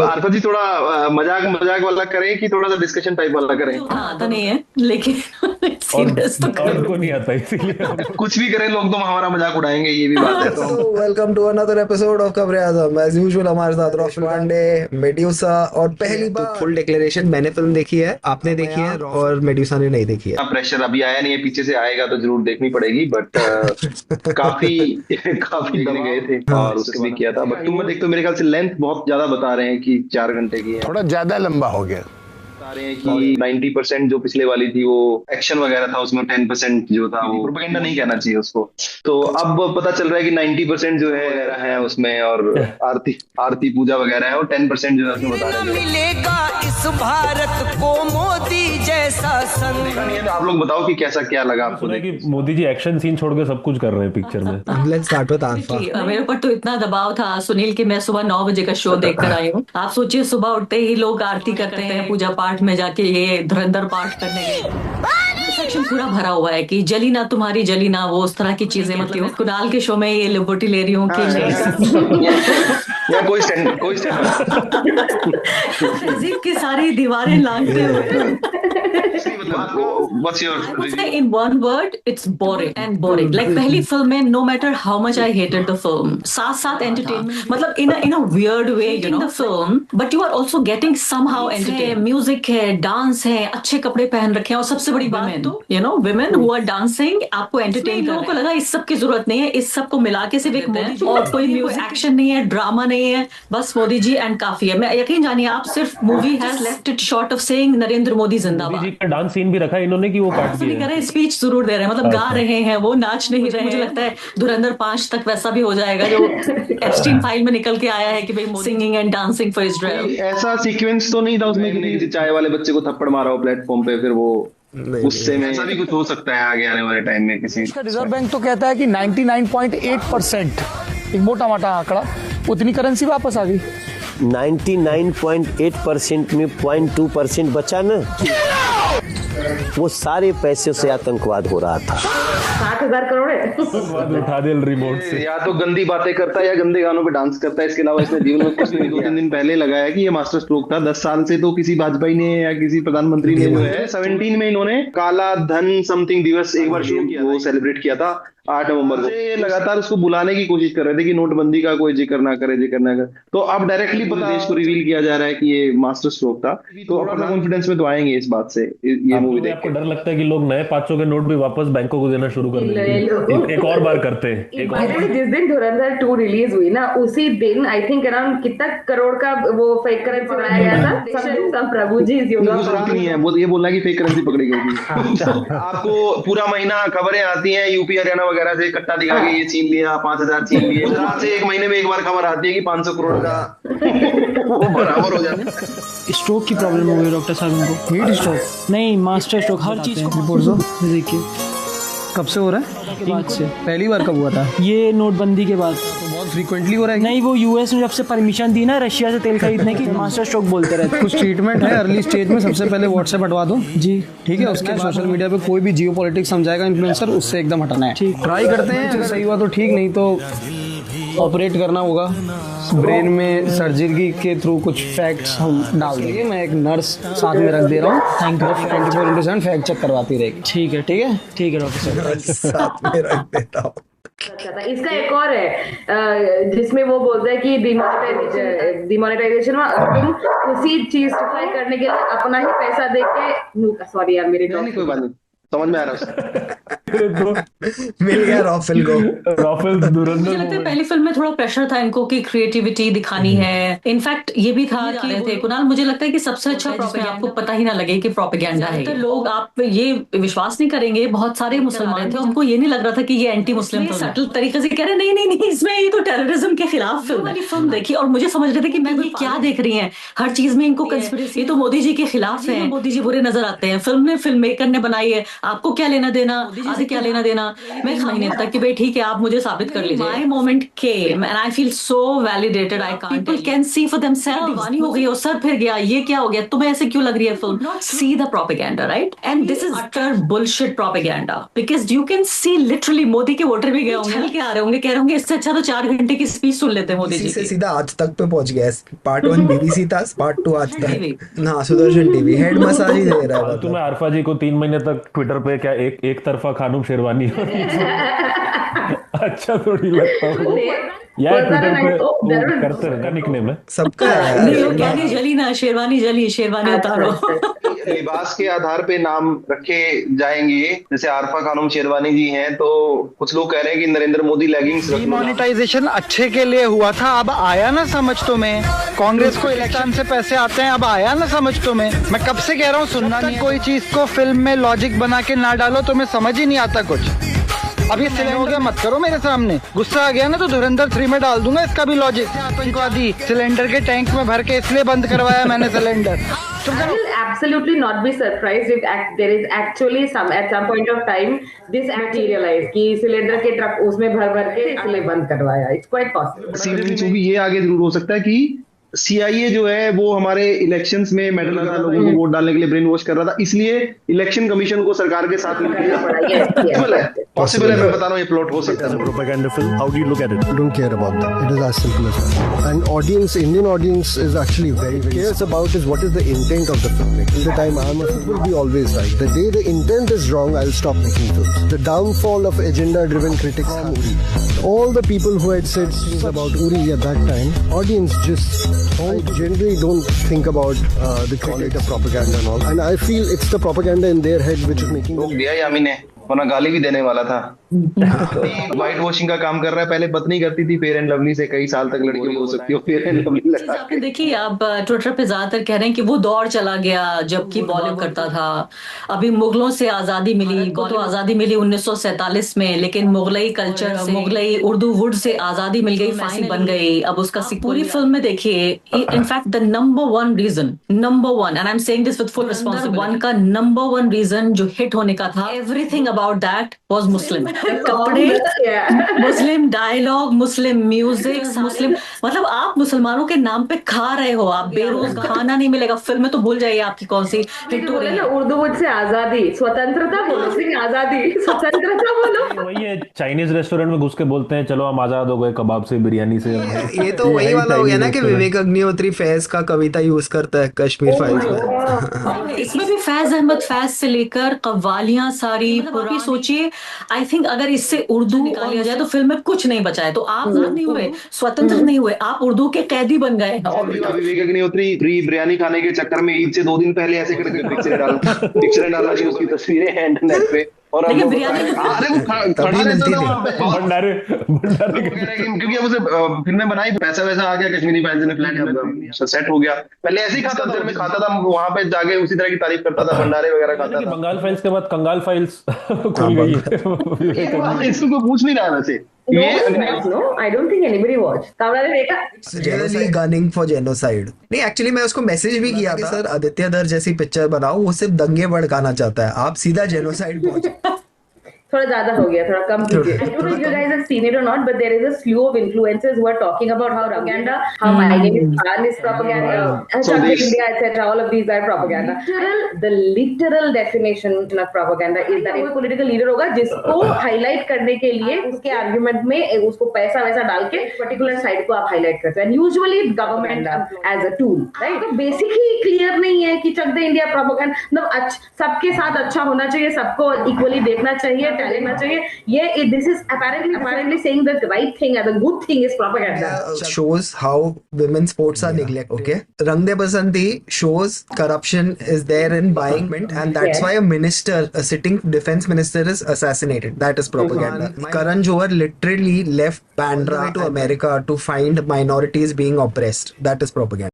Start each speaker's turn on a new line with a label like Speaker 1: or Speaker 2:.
Speaker 1: आरती जी थोड़ा मजाक मजाक वाला करें कि थोड़ा सा डिस्कशन टाइप वाला करें?
Speaker 2: हाँ आता नहीं है लेकिन
Speaker 3: और
Speaker 2: सीरियस तो
Speaker 3: और उनको नहीं आता इसीलिए हम लोग
Speaker 1: कुछ भी करें लोग तो हमारा मजाक उड़ाएंगे, ये भी बात है। तो
Speaker 4: So welcome to another episode of खबरें आजम। As usual हमारे साथ रोशन पांडे, मेड्यूसा और पहली बार फुल डिक्लेरेशन मैंने फिल्म देखी है, आपने देखी है और मेड्यूसा ने नहीं देखी है।
Speaker 1: प्रेशर अभी आया नहीं है, पीछे से आएगा तो जरूर देखनी पड़ेगी, बट काफी काफी देखने गए थे और उसके भी किया था। बट तुम देख तो मेरे ख्याल से लेंथ बहुत ज्यादा बता रहे हैं कि 4 घंटे की है।
Speaker 5: थोड़ा ज्यादा लंबा हो गया।
Speaker 1: बता रहे हैं कि 90% जो पिछले वाली थी वो एक्शन वगैरह था, उसमें 10% जो था वो प्रोपेगेंडा नहीं कहना चाहिए उसको। तो अब पता चल रहा है कि 90% जो है वगैरह है उसमें, और आरती आरती पूजा वगैरह है, और 10% जो है उसमें बता रहे हैं।
Speaker 6: मिलेगा इस भारत को मोदी जैसा संग।
Speaker 1: देखा नहीं है तो आप लोग बताओ कि कैसा क्या लगा आपको
Speaker 3: सुना है
Speaker 1: देख
Speaker 3: कि
Speaker 1: के?
Speaker 3: मोदी जी एक्शन सीन छोड़ के सब कुछ कर रहे हैं पिक्चर में।
Speaker 4: Let's start with Arfa.
Speaker 2: मेरे ऊपर तो इतना दबाव था सुनील कि मैं सुबह 9 बजे का शो देख कर आई हूँ। आप सोचिए सुबह उठते ही लोग आरती करते हैं, पूजा पाठ में जाके ये धुरंधर पाठ करने गए। सेक्शन पूरा भरा हुआ है कि जली ना तुम्हारी जली ना, वो उस तरह की चीजें। मतलब कुणाल के शो में ये लिबर्टी ले रही हूँ कि
Speaker 1: या कोई
Speaker 2: तहजीब की सारी दीवारें लांघते हुए।
Speaker 1: What's your
Speaker 2: I would say in one word, it's boring and boring. Like पहली फिल्म में no matter how much I hated the film, साथ साथ entertainment, मतलब in a weird way, you know, the film, but you are also getting somehow entertainment. Music है, dance है, अच्छे कपड़े पहन रखे हैं, और सबसे बड़ी बात तो you know women who are dancing आपको entertain कर रहे हैं। लोगों को लगा इस सब की जरूरत नहीं है, इस सब को मिला के सिर्फ एक मोदी जी, और कोई म्यूजिक एक्शन नहीं है, ड्रामा नहीं है, बस मोदी जी एंड काफी है। मैं यकीन जानिए आप, सिर्फ movie has left it short of saying Narendra Modi
Speaker 3: Modi
Speaker 2: जिंदाबाद।
Speaker 3: जी का डांस सीन भी रखा है इन्होंने कि वो काट
Speaker 2: नहीं
Speaker 3: दिया
Speaker 2: कर रहे, स्पीच जरूर दे रहे हैं, मतलब गा रहे हैं, वो नाच नहीं रहे। मुझे लगता है धुरंधर 5 तक वैसा भी हो जाएगा जो एप्स्टीन फाइल में निकल के आया है कि भाई singing and dancing for Israel.
Speaker 1: ऐसा सीक्वेंस तो नहीं था उसमें कि किसी चाय वाले बच्चे को थप्पड़ मारा हो प्लेटफॉर्म पे, फिर वो गुस्से में। ऐसा भी कुछ हो सकता है आगे आने वाले टाइम में किसी।
Speaker 5: रिजर्व बैंक तो कहता है कि 99.8%, एक मोटा मोटा आंकड़ा, उतनी करेंसी वापस आ गई।
Speaker 7: 99.8% में 0.2% बचा ना, वो सारे पैसे से आतंकवाद हो रहा था।
Speaker 8: 60,000 करोड़ है।
Speaker 3: उठा दे रिमोट से।
Speaker 1: या तो गंदी बातें करता है या गंदे गानों पे डांस करता है, इसके अलावा इसने जीवन में कुछ नहीं। 2-3 दिन पहले लगाया कि ये मास्टर स्ट्रोक था। 10 साल से तो किसी वाजपेयी ने या किसी प्रधानमंत्री ने जो है 17 में इन्होंने काला धन समथिंग दिवस एक बार शुरू किया, वो सेलिब्रेट किया था 8 नवंबर को। ये लगातार उसको बुलाने की कोशिश कर रहे थे कि नोटबंदी का कोई जिक्र ना करे, जिक्र ना करे। तो अब डायरेक्टली पता देश को रिवील किया जा रहा है कि ये मास्टर स्ट्रोक था। तो अपना कॉन्फिडेंस में तो आएंगे इस बात से, ये मूवी देख
Speaker 3: आपको
Speaker 1: के।
Speaker 3: डर लगता है कि लोग नए 500 के नोट भी वापस बैंकों को देना शुरू कर देंगे? एक और बार करते हैं एक और।
Speaker 8: जिस दिन धुरंधर 2 रिलीज हुई ना, उसी दिन आई थिंक अराउंड कितना करोड़ का वो फेक करेंसी बनाया गया था। सब प्रभु जी
Speaker 1: जरूरत नहीं है वो ये बोलना कि फेक करेंसी पकड़ी गई थी। आपको पूरा महीना खबरें आती हैं यूपी हरियाणा वगैरह से, कट्टा दिखा के ये छीन लिया, 5,000 छीन लिए। गुजरात से 1 महीने में एक बार खबर आती है कि 500 करोड़ का वो बराबर हो जाता है।
Speaker 9: स्ट्रोक की प्रॉब्लम हो गई डॉक्टर साहब इनको।
Speaker 5: हीट स्ट्रोक
Speaker 9: नहीं, मास्टर स्ट्रोक हर चीज को
Speaker 5: रिपोर्ट दो।
Speaker 9: देखिए
Speaker 5: कब से हो रहा है?
Speaker 9: के बाद से
Speaker 5: पहली बार कब हुआ था?
Speaker 9: ये नोटबंदी के बाद
Speaker 5: तो बहुत फ्रीक्वेंटली हो रहा है।
Speaker 9: नहीं, वो यूएस ने जब से परमिशन दी ना रशिया से तेल खरीदने की, मास्टर स्ट्रोक बोलते रहते।
Speaker 5: कुछ ट्रीटमेंट है अर्ली स्टेज में। सबसे पहले व्हाट्सएप हटवा दो
Speaker 9: जी,
Speaker 5: ठीक है। उसके बाद सोशल मीडिया पे कोई भी जियो पॉलिटिक्स समझाएगा इन्फ्लुएंसर, उससे एकदम हटाना है।
Speaker 9: ठीक।
Speaker 5: ट्राई करते हैं, सही हुआ तो ठीक, नहीं तो ऑपरेट करना होगा। ब्रेन में सर्जरी के थ्रू कुछ फैक्ट्स हम डाल देंगे। मैं एक नर्स साथ में रख दे रहा हूँ,
Speaker 9: थैंक यू।
Speaker 5: 24/7 फैक्ट चेक करवाती रहेगी।
Speaker 9: ठीक है
Speaker 5: ठीक है।
Speaker 9: ठीक है डॉक्टर साहब।
Speaker 4: साथ में रख देता हूँ।
Speaker 8: अच्छा था। इसका एक और है जिसमें वो बोलता है कि डिमोनेटाइजेशन में तुम उसी चीज ट्राई करने के लिए अपना ही पैसा दे के, सॉरी यार मेरे
Speaker 1: नहीं, कोई बात नहीं, समझ में आ रहा है।
Speaker 4: मिल गया रॉफेल को।
Speaker 3: राफेल
Speaker 2: मुझे
Speaker 3: धुरंधर
Speaker 2: लगता है पहली फिल्म में थोड़ा प्रेशर था इनको कि क्रिएटिविटी दिखानी है। इनफैक्ट ये भी था कि थे कुणाल, मुझे लगता है कि सबसे अच्छा प्रोपेगेंडा, आपको पता ही ना लगे कि प्रोपेगेंडा है। तो लोग, आप ये विश्वास नहीं करेंगे, बहुत सारे मुसलमान थे, उनको ये नहीं लग रहा था कि ये एंटी मुस्लिम सटल तरीके से कह रहे नहीं नहीं नहीं, इसमें ये तो टेररिज्म के खिलाफ फिल्म है। फिल्म देखी और मुझे समझ रहे थे कि मैं ये क्या देख रही है, हर चीज में इनको कंस्पिरेसी, ये तो मोदी जी के खिलाफ है, मोदी जी बुरे नजर आते हैं। फिल्म ने फिल्म मेकर ने बनाई है, आपको क्या लेना देना। से क्या लेना देना। मैं महीने तक कि भाई ठीक है आप मुझे साबित कर लीजिए। My moment came and I feel so validated. I can't, people can see for themselves. दीवानी हो गई और सर फिर गया, ये क्या हो गया, तुम्हें ऐसे क्यों लग रही है film? Not see the propaganda, right? And this is utter bullshit propaganda, because you can see literally Modi के वोटर भी गए होंगे, चल के आ रहे होंगे, कह रहे होंगे इससे अच्छा तो 4 घंटे की स्पीच सुन लेते मोदी जी
Speaker 4: से
Speaker 2: की।
Speaker 4: सीधा आज तक पे पहुंच गया। पार्ट 1 बीबीसी था, पार्ट 2 आज तक। हाँ, सुदर्शन टीवी हेड मसाज ही दे रहा है।
Speaker 3: तुम्हें आरफा जी को 3 महीने तक ट्विटर पे क्या एक तरफा खानुम शेरवानी अच्छा थोड़ी लगता है यार, ट्विटर पे करते रहता निकनेम है सबका।
Speaker 2: लोग कहने जली ना शेरवानी, जली शेरवानी उतारो।
Speaker 1: लिबास के आधार पे नाम रखे जाएंगे, जैसे आरफा खानुम शेरवानी जी हैं, तो कुछ लोग कह रहे हैं कि नरेंद्र मोदी लेगिंग्स।
Speaker 10: डिमोनेटाइजेशन अच्छे के लिए हुआ था, अब आया ना समझ तुम्हें? कांग्रेस को इलेक्शन से पैसे आते हैं, अब आया ना समझ तुम्हें? मैं कब से कह रहा हूँ सुनना नहीं। कोई चीज को फिल्म में लॉजिक बना के ना डालो, तुम्हें समझ ही नहीं आता कुछ। अब ये सिलेंडर हो गया, मत करो मेरे सामने। गुस्सा आ गया ना तो धुरंधर 3 में डाल दूंगा इसका भी लॉजिक। आतंकवादी सिलेंडर के टैंक में भर के इसलिए बंद करवाया मैंने cylinder.
Speaker 8: I will absolutely not be surprised if there is actually at some point of time this materialize कि सिलेंडर के ट्रक उसमें भर के इसलिए बंद करवाया। It's quite possible।
Speaker 1: ये आगे जरूर हो सकता है कि CIA जो है वो हमारे इलेक्शंस में मेडल लगा लोगों को वोट डालने के लिए ब्रेन वॉश कर रहा था, इसलिए इलेक्शन कमीशन को सरकार के साथ पॉसिबल है। मैं बता रहा हूँ ये प्लॉट हो सकता है।
Speaker 11: Propaganda film, how do you look at it? Don't care about that. It is as simple as that. And audience, Indian audience is actually very cares about is what is the intent of the filmmaker. Till the time I'm a film will be always right. The day the intent is wrong, I'll stop making films. The downfall of agenda-driven critics from Uri. All the people who had said things about Uri at that time, audience just I generally don't think about the critics of propaganda and all. And I feel it's the propaganda in their head which is making them.
Speaker 1: दिया यामी ने वरना गाली भी देने वाला था। White washing का काम कर रहा है, पहले पत्नी करती थी फेयर एंड लवली से, कई साल तक लड़की हो सकती हो फेयर एंड लवली लगा।
Speaker 2: आपने देखी, आप ट्विटर पे ज्यादातर कह रहे हैं कि वो दौर चला गया जबकि बॉलीवुड करता था। अभी मुगलों से आजादी मिली, तो आजादी मिली 1947 में, लेकिन मुगलई कल्चर से, मुगलई उर्दू वुड से आजादी मिल गई, फाइल बन गई। अब उसका पूरी फिल्म में देखिए, in fact the number 1 reason, number 1, and I am saying this with full responsibility, 1 का नंबर 1 रीजन जो हिट होने का था, everything about that was Muslim। कपड़े, मुस्लिम डायलॉग, मुस्लिम म्यूजिक, मुस्लिम, मतलब आप मुसलमानों के नाम पे खा रहे हो, आप बेरोज खाना नहीं मिलेगा। फिल्म में तो भूल जाइए आपकी कौन सी हिट हो रही है।
Speaker 8: उर्दू वुड से आजादी, स्वतंत्रता बोलो, सिर्फ आजादी, स्वतंत्रता बोलो।
Speaker 3: वही है, चाइनीज रेस्टोरेंट में घुस के बोलते हैं चलो हम आजाद हो गए कबाब से, बिरयानी से।
Speaker 4: ये तो वही वाला हो गया ना कि विवेक अग्निहोत्री फैज का कविता यूज करता है कश्मीर फाइल्स में।
Speaker 2: इसमें भी फैज अहमद फैज से लेकर कव्वालियां सारी पुरानी, सोचिए आई थिंक अगर इससे उर्दू निकाल लिया जाए तो फिल्म में कुछ नहीं बचा है। तो आप नहीं हुए स्वतंत्र, नहीं हुए, आप उर्दू के कैदी बन गए।
Speaker 1: विवेक अग्निहोत्री फ्री बिरयानी खाने के चक्कर में ईद से 2 दिन पहले ऐसे करके पिक्चर डाला कि उसकी तस्वीरें हैं इंटरनेट पे, और अरे वो खड़ा रहता था वहां पे भंडारे क्योंकि अब उसे फिल्में बनाई, पैसा वैसा आ गया, कश्मीरी फाइल्स ने फ्लैट सेट हो गया। पहले ऐसे ही खाता था, मैं खाता था वहां पे जाके उसी तरह की तारीफ करता था, भंडारे वगैरह खाता था।
Speaker 3: बंगाल फाइल्स के बाद कंगाल फाइल्स खुल गई है।
Speaker 1: इसको पूछ नहीं रहा वैसे।
Speaker 8: No, I don't think anybody watched। तावड़ा ने देखा?
Speaker 4: Really gunning for genocide। नहीं, एक्चुअली मैं उसको मैसेज भी किया था, सर आदित्य दर जैसी पिक्चर बनाओ, वो सिर्फ दंगे भड़काना चाहता है, आप सीधा जेनोसाइड पहुंचे।
Speaker 8: थोड़ा ज्यादा हो गया, थोड़ा कम कीजिए। I don't know if you guys have seen it or not, but there is a slew of influencers who are talking about how propaganda, how my name is Khan is propaganda, India, etc. All of these are propaganda. The literal definition of propaganda is that एक political leader होगा जिसको highlight करने के लिए उसके argument में उसको पैसा वैसा डाल के particular side को आप highlight करते हैं। And usually government as a tool, right? तो basically clear नहीं है कि चक दे इंडिया propaganda, मतलब सबके साथ अच्छा होना चाहिए, सबको equally देखना चाहिए, लेना चाहिए। ये this is apparently saying the right thing and the good thing is propaganda.
Speaker 4: Shows how women's sports are neglected. Okay, Rang De Basanti shows corruption is there in buying, and that's why a minister, a sitting defense minister, is assassinated. That is propaganda. Karan Johar literally left Bandra to America to find minorities being oppressed. That is propaganda.